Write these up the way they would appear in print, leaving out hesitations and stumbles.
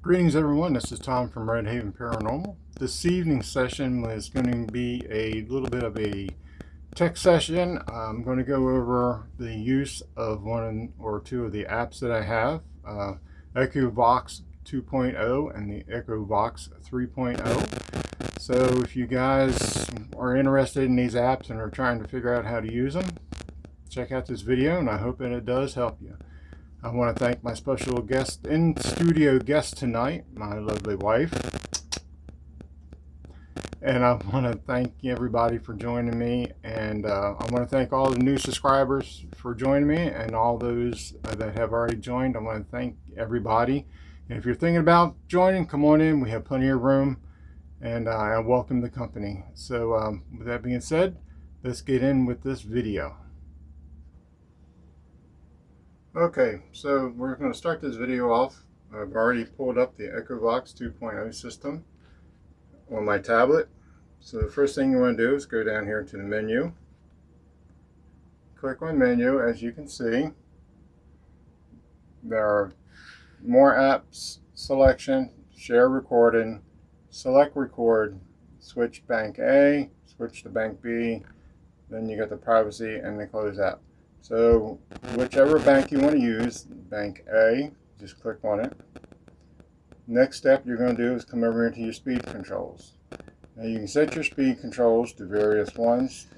Greetings everyone, this is Tom from RedHaven Paranormal. This evening's session is going to be a little bit of a tech session. I'm going to go over the use of one or two of the apps that I have, ECHOVOX 2.0 and the ECHOVOX 3.0. So if you guys are interested in these apps and are trying to figure out how to use them, check out this video and I hope that it does help you. I want to thank my special guest, in-studio guest tonight, my lovely wife. And I want to thank everybody for joining me. And I want to thank all the new subscribers for joining me and all those that have already joined. I want to thank everybody. And if you're thinking about joining, come on in. We have plenty of room. And I welcome the company. So with that being said, let's get in with this video. Okay, so we're going to start this video off. I've already pulled up the ECHOVOX 2.0 system on my tablet. So the first thing you want to do is go down here to the menu. Click on menu. As you can see, there are more apps, selection, share recording, select record, switch bank A, switch to bank B, then you get the privacy and the close app. So whichever bank you want to use, bank A, just click on it. Next step you're going to do is come over into your speed controls. Now you can set your speed controls to various ones,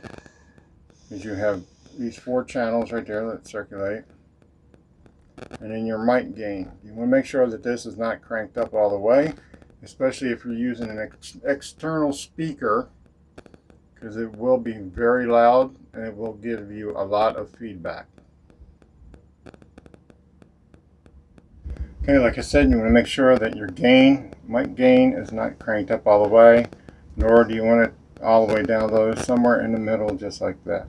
because you have these 4 channels right there that circulate. And then your mic gain. You want to make sure that this is not cranked up all the way, especially if you're using an external speaker, because it will be very loud and it will give you a lot of feedback. Okay, like I said, you want to make sure that your mic gain is not cranked up all the way, nor do you want it all the way down low, somewhere in the middle, just like that.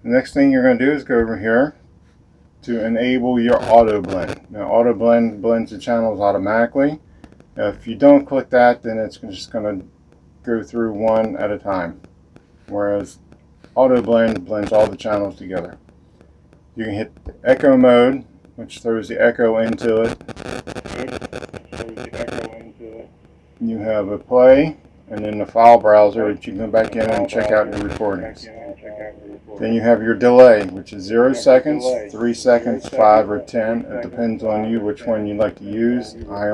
The next thing you're going to do is go over here to enable your auto blend. Now auto blend blends the channels automatically. If you don't click that, then it's just going to go through one at a time, whereas auto blend blends all the channels together. You can hit the echo mode, which throws the echo into it. You have a play and then the file browser that you can go back in and check out your recordings. Then you have your delay, which is 0 seconds, 3 seconds, 5 or 10. It depends on you which one you like to use. I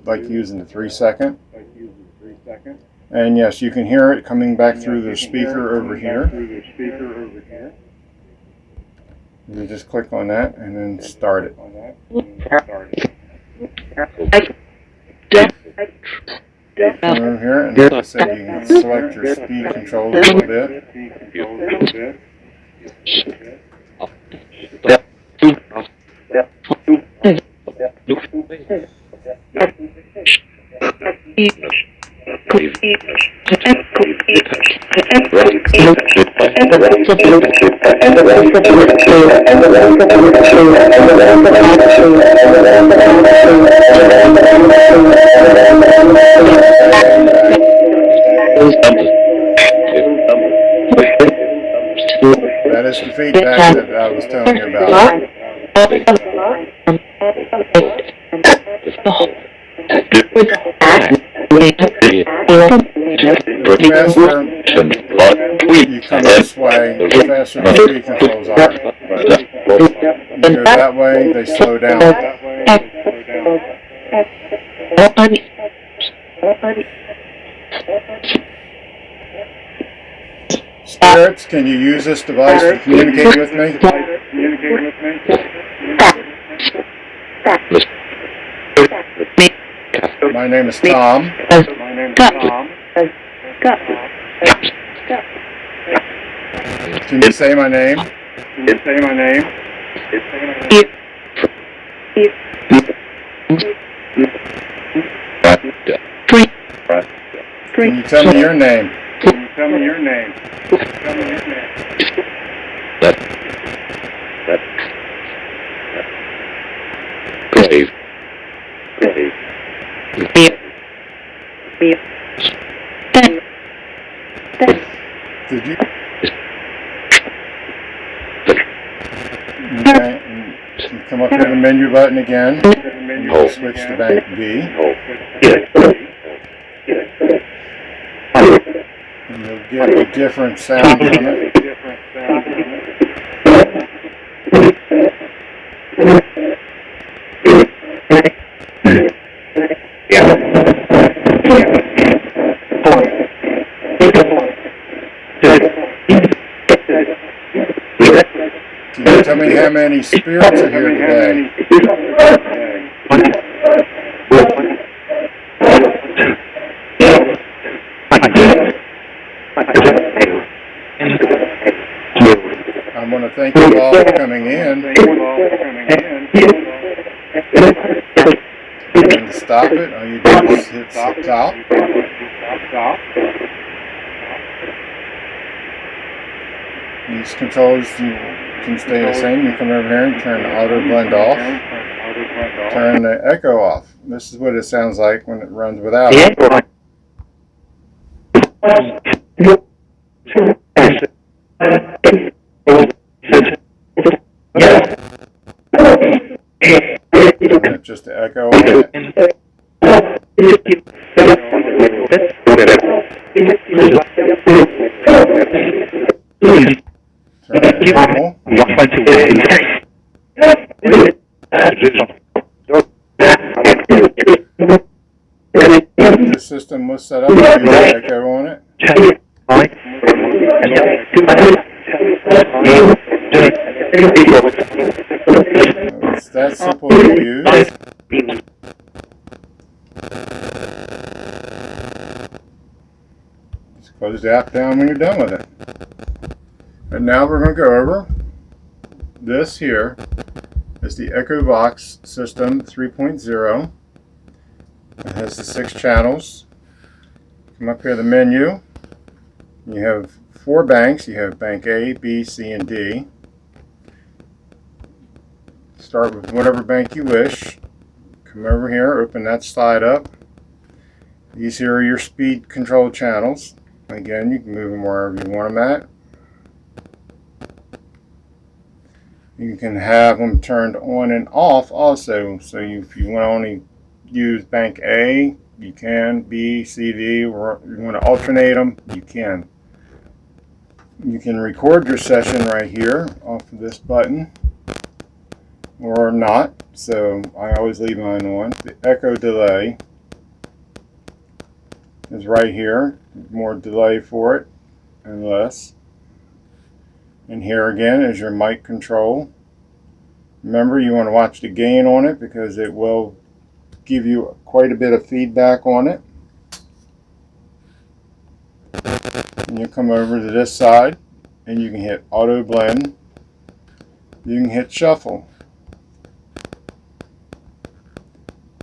like using the 3 second. And yes, you can hear it coming back through the speaker over here. You just click on that and then start it. Come over here, and like I said, you can select your speed controls a little bit. That is the feedback that I was telling you about. The faster you come this way, the faster the speed controls are. You go that way, they slow down. Spirits, can you use this device to communicate with me? My name is Tom. Can you say my name? Can you tell me your name? Did you? Okay, and come up here to the menu button again. You switch to bank B. And you'll get a different sound from it. Can you tell me how many spirits are here today? I want to thank you all for coming in. And to stop it, all you do is hit stop. These controls can stay the same. You come over here and turn the auto blend off. Turn the echo off. This is what it sounds like when it runs without it. And just the echo on it. Turn it normal. The system was set up to use the echo on it. It's that simple to use. Just close the app down when you're done with it. And now we're going to go over this here is the ECHOVOX system 3.0. It has the 6 channels. Come up here to the menu. You have 4 banks. You have bank A, B, C, and D. Start with whatever bank you wish. Come over here, open that slide up. These here are your speed control channels. Again, you can move them wherever you want them at. You can have them turned on and off also. So if you want to only use bank A, you can. B, C, D, or you want to alternate them, you can. You can record your session right here off of this button or not. So I always leave mine on. The echo delay is right here. More delay for it and less. And here again is your mic control. Remember, you want to watch the gain on it because it will give you quite a bit of feedback on it. And you come over to this side and you can hit auto blend. You can hit shuffle.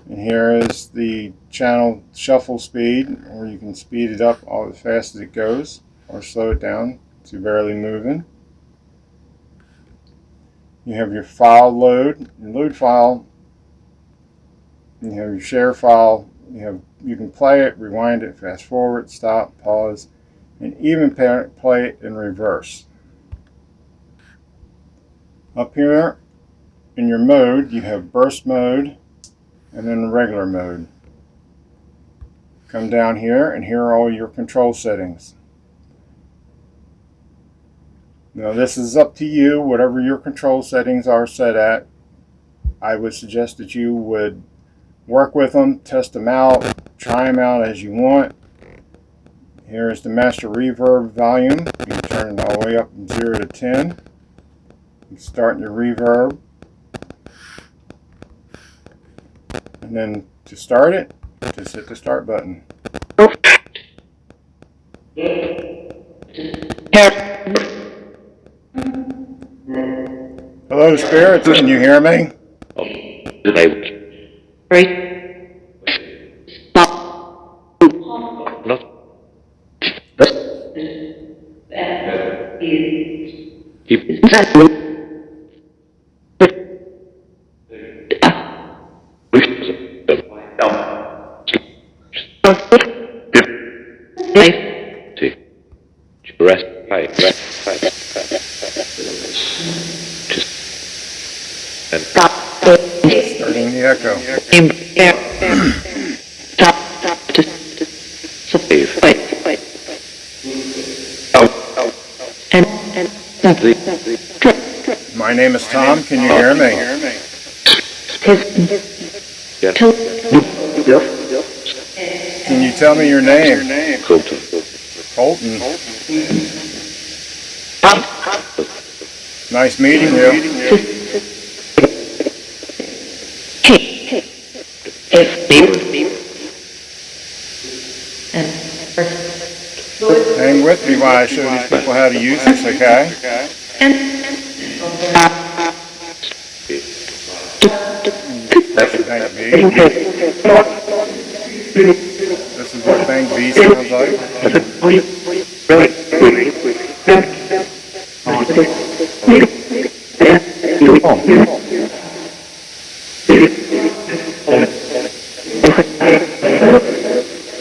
And here is the channel shuffle speed, or you can speed it up all as fast as it goes or slow it down to barely moving. You have your file load, your load file. You have your share file. You can play it, rewind it, fast forward, stop, pause, and even play it in reverse. Up here in your mode, you have burst mode and then regular mode. Come down here and here are all your control settings. Now this is up to you, whatever your control settings are set at. I would suggest that you would work with them, test them out, try them out as you want. Here is the master reverb volume. You can turn it all the way up from 0 to 10. You start your reverb. And then to start it, just hit the start button. Hello, spirits. Can you hear me? Starting the the echo. My name is Tom. Can you hear me? Can you tell me your name? Colton. Colton. Nice meeting you. Hang with me while I show these people how to use this, okay? Bank B. This is what Bank B sounds like.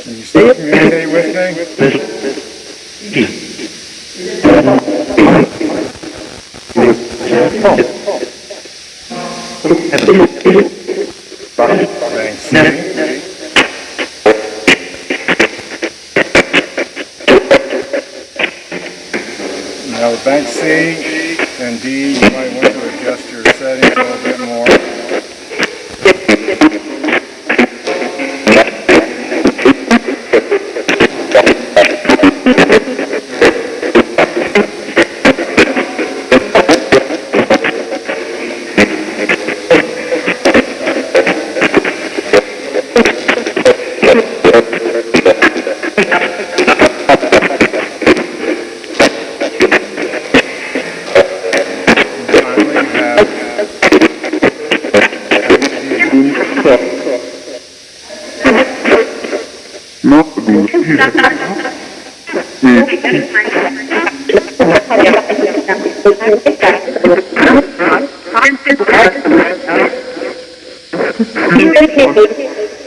Can you still communicate with me? Bank C. Now with Bank C and D, you might want to adjust your settings a little bit more.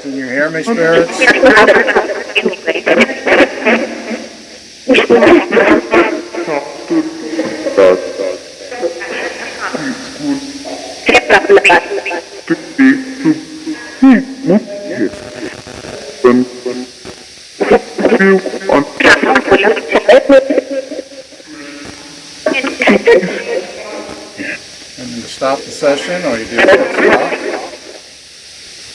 Can you hear me, spirits? And to stop the session, all you do is stop.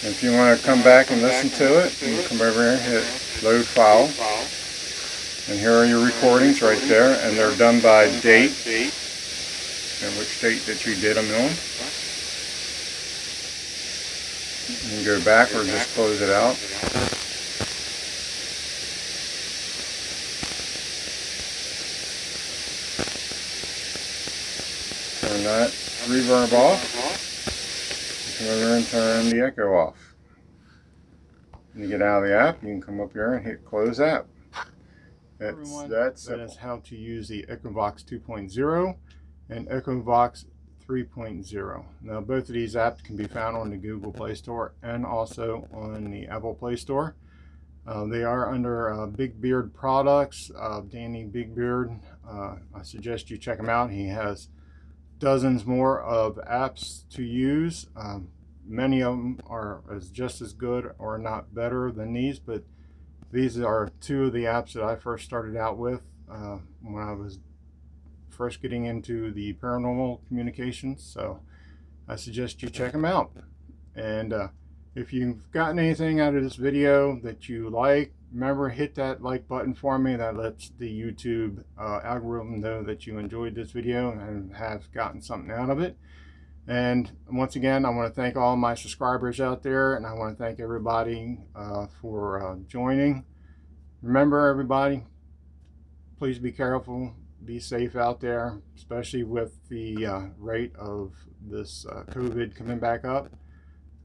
If you want to come back and listen to it, you can come over here and hit load file. And here are your recordings right there, and they're done by date and which date that you did them on. You can go back or just close it out. Turn that reverb off. Come over and turn the echo off. When you get out of the app, you can come up here and hit close app. That's how to use the ECHOVOX 2.0 and ECHOVOX 3.0. Now both of these apps can be found on the Google Play Store and also on the Apple Play Store. They are under Big Beard Products, Danny Big Beard. I suggest you check him out. He has dozens more of apps to use. Many of them are just as good or not better than these, but these are two of the apps that I first started out with when I was first getting into the paranormal communications. So I suggest you check them out. And if you've gotten anything out of this video that you like, remember, hit that like button for me. That lets the YouTube algorithm know that you enjoyed this video and have gotten something out of it. And once again, I want to thank all my subscribers out there, and I want to thank everybody for joining. Remember, everybody, please be careful, be safe out there, especially with the rate of this COVID coming back up.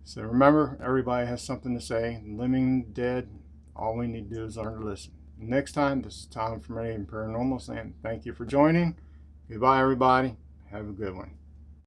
So remember, everybody has something to say. Living, dead, all we need to do is learn to listen. Next time, this is Tom from RedHaven Paranormal saying thank you for joining. Goodbye, everybody. Have a good one.